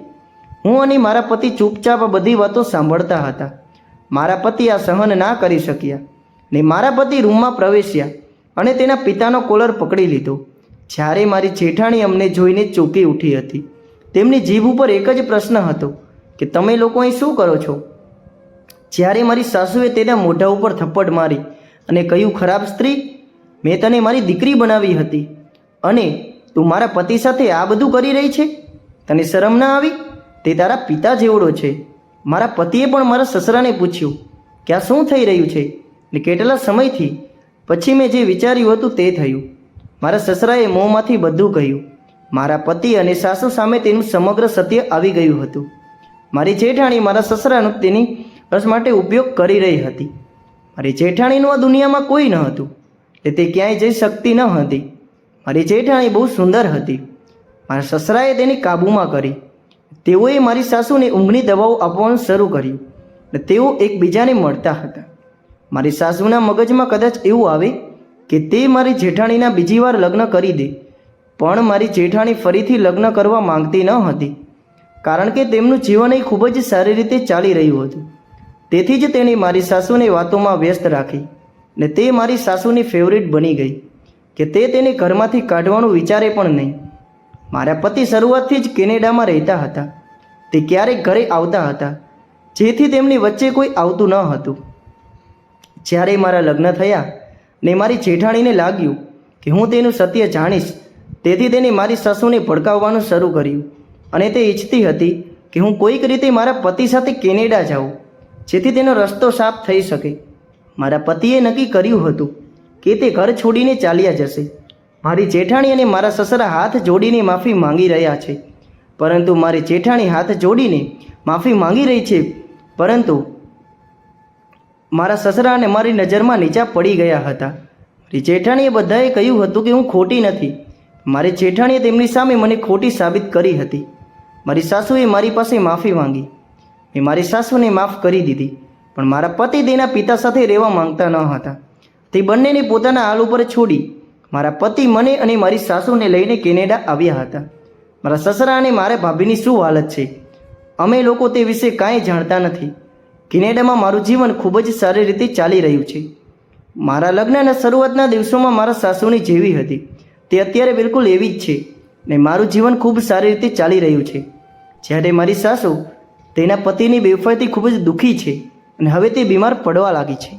Speaker 1: હું અને મારા પતિ ચૂપચાપ બધી વાતો સાંભળતા હતા. મારા પતિ આ સહન ના કરી શક્યા ને મારા પતિ રૂમમાં પ્રવેશ્યા અને તેના પિતાનો કોલર પકડી લીધો. જ્યારે મારી જેઠાણી અમને જોઈને ચોંકી ઉઠી હતી. તેમની જીભ ઉપર એક જ પ્રશ્ન હતો કે તમે લોકો અહીં શું કરો છો? જ્યારે મારી સાસુએ તેના મોઢા ઉપર થપ્પડ મારી અને કહ્યું, ખરાબ સ્ત્રી, મેં તને મારી દીકરી બનાવી હતી અને તું મારા પતિ સાથે આ બધું કરી રહી છે? તને શરમ ના આવી? તે તારા પિતા જેવડો છે. મારા પતિએ પણ મારા સસરાને પૂછ્યું કે આ શું થઈ રહ્યું છે ને કેટલા સમયથી? પછી મેં જે વિચાર્યું હતું તે થયું. મારા સસરાએ મોંમાંથી બધું કહ્યું. મારા પતિ અને સાસુ સામે તેનું સમગ્ર સત્ય આવી ગયું હતું. મારી જેઠાણી મારા સસરાનો તેની રસ માટે ઉપયોગ કરી રહી હતી. મારી જેઠાણીનું આ દુનિયામાં કોઈ ન હતું, તે ક્યાંય જઈ શકતી ન હતી. મારી જેઠાણી બહુ સુંદર હતી. મારા સસરાએ તેને કાબૂમાં કરી. તેઓએ મારી સાસુને ઊંઘની દવાઓ આપવાનું શરૂ કર્યું અને તેઓ એકબીજાને મળતા હતા. મારી સાસુના મગજમાં કદાચ એવું આવે કે તે મારી જેઠાણીના બીજી વાર લગ્ન કરી દે, પણ મારી જેઠાણી ફરીથી લગ્ન કરવા માંગતી ન હતી, કારણ કે તેમનું જીવન ખૂબ જ સારી રીતે ચાલી રહ્યું હતું. તેથી જ તેણે મારી સાસુને વાતોમાં વ્યસ્ત રાખી ને તે મારી સાસુની ફેવરિટ બની ગઈ કે તે તેને ઘરમાંથી કાઢવાનું વિચારે પણ નહીં. મારા પતિ શરૂઆતથી જ કેનેડામાં રહેતા હતા. તે ક્યારેક ઘરે આવતા હતા, જેથી તેમની વચ્ચે કોઈ આવતું ન હતું. જ્યારે મારા લગ્ન થયા ને મારી જેઠાણીને લાગ્યું કે હું તેનું સત્ય જાણીશ, તેથી તેને મારી સાસુને ભડકાવવાનું શરૂ કર્યું અને તે ઈચ્છતી હતી કે હું કોઈક રીતે મારા પતિ સાથે કેનેડા જાઉં, જેથી તેનો રસ્તો સાફ થઈ શકે. મારા પતિએ નક્કી કર્યું હતું કે તે ઘર છોડીને ચાલ્યા જશે. મારી જેઠાણી અને મારા સસરા હાથ જોડીને માફી માંગી રહ્યા છે, પરંતુ મારી જેઠાણી હાથ જોડીને માફી માંગી રહી છે, પરંતુ મારા સસરા અને મારી નજરમાં નીચા પડી ગયા હતા. મારી જેઠાણીએ બધાએ કહ્યું હતું કે હું ખોટી નથી. મારી જેઠાણીએ તેમની સામે મને ખોટી સાબિત કરી હતી. મારી સાસુએ મારી પાસે માફી માંગી. મેં મારી સાસુને માફ કરી દીધી, પણ મારા પતિ તેના પિતા સાથે રહેવા માંગતા ન હતા. તે બંનેને પોતાના હાલ ઉપર છોડી મારા પતિ મને અને મારી સાસુને લઈને કેનેડા આવ્યા હતા. મારા સસરા અને મારા ભાભીની શું હાલત છે, અમે લોકો તે વિશે કાંઈ જાણતા નથી. કેનેડામાં મારું જીવન ખૂબ જ સારી રીતે ચાલી રહ્યું છે. મારા લગ્નના શરૂઆતના દિવસોમાં મારા સાસુની જેવી હતી, તે અત્યારે બિલકુલ એવી જ છે ને મારું જીવન ખૂબ સારી રીતે ચાલી રહ્યું છે. જ્યારે મારી સાસુ તેના પતિની બેવફાઈથી ખૂબ જ દુઃખી છે અને હવે તે બીમાર પડવા લાગી છે.